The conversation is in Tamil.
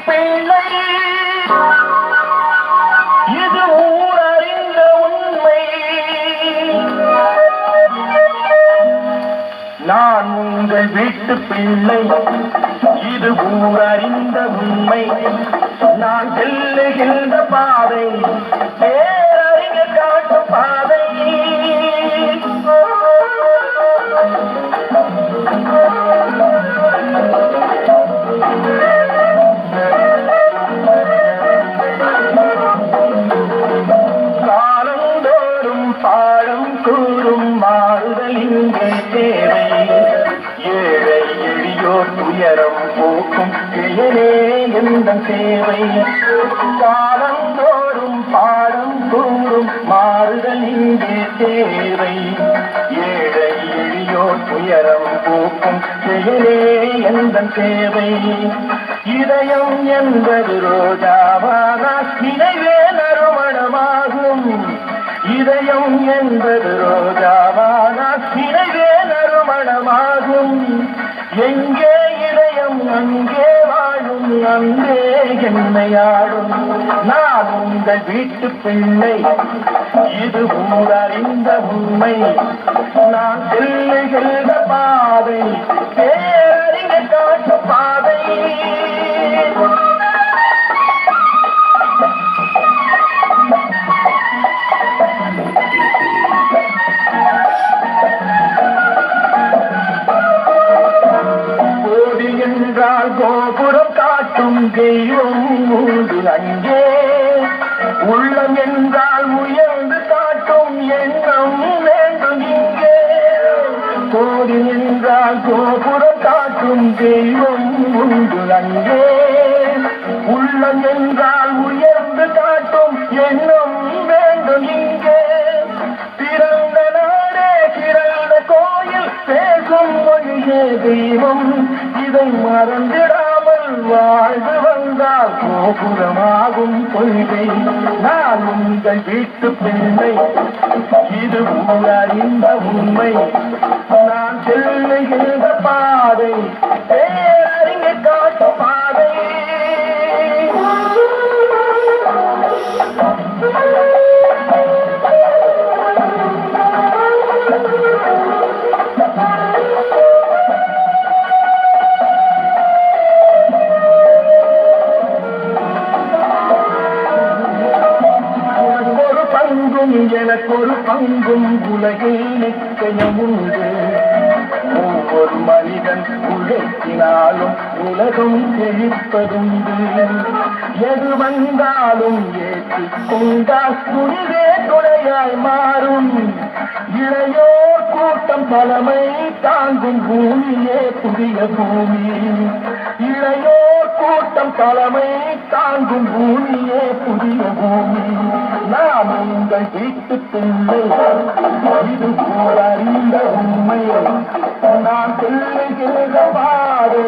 பிள்ளை இது ஊரறிந்த உண்மை. நான் உங்கள் வீட்டு பிள்ளை இது ஊரறிந்த உண்மை. நான் செல்லுகின்ற பாதை பேரறிஞர் காட்டும் பாதை. காலந்தோறும் பாடம் கூறும் மாறுதல் இங்கே தேவை. ஏழை எளியோர் துயரம் போக்கும் செயலே எந்த சேவை. காலந்தோறும் பாடம் கூறும் மாறுதல் இங்கே தேவை. ஏழை எளியோர் துயரம் போக்கும் செயலே எந்த சேவை. இதயம் என்பது ரோஜாவாக நினைவே நறுமணமாகும். இதயம் என்பது ரோஜாவாக நினைவே நறுமணமாகும். எங்கே இதயம் அங்கே வாழும் அன்பே என்னையாடும். நான் உங்கள் வீட்டு பிள்ளை இது ஊரறிந்த உண்மை. நான் செல்லுகின்ற பாதை பேரறிஞர் காட்டு பாதை. என்றால் கோபுரம் காட்டும் தெய்வம் உண்டு அங்கே. உள்ளம் என்றால் உயர்ந்து காட்டும் எண்ணம் வேண்டும் இங்கே. கோடி என்றால் கோபுரம் காட்டும் தெய்வம் உண்டு அங்கே. உள்ளம் என்றால் உயர்ந்து காட்டும் எண்ணம் வேண்டும் இங்கே. பிறந்த நாடே பிறந்த கோயில் பேசும் மொழியே தெய்வம். இதை மறந்திடாமல் வாழ்ந்து வந்தால் கோபுரமாகும் கொள்கை. நான் உங்கள் வீட்டு பிள்ளை இது ஊரறிந்த உண்மை. நான் செல்லுகின்ற பாதை பேரறிஞர் காட்டு பாதை. எனக்கொரு பங்கும் உலகில் நிச்சயம் உண்டு. ஒவ்வொரு மனிதன் உழைத்தினாலும் உலகம் செழிப்பதுண்டு. எது வந்தாலும் ஏற்றுக்கொண்டால் துணிவே துணையாய் மாறும். இளையோர் கூட்டம் தலைமை தாங்கும் பூமியே புதிய பூமி. இளையோர் கூட்டம் தலைமை தாங்கும் பூமியே புதிய பூமி. நான் உங்கள் வீட்டு பிள்ளை இது ஊரறிந்த உண்மை. நான் செல்லுகின்ற பாதை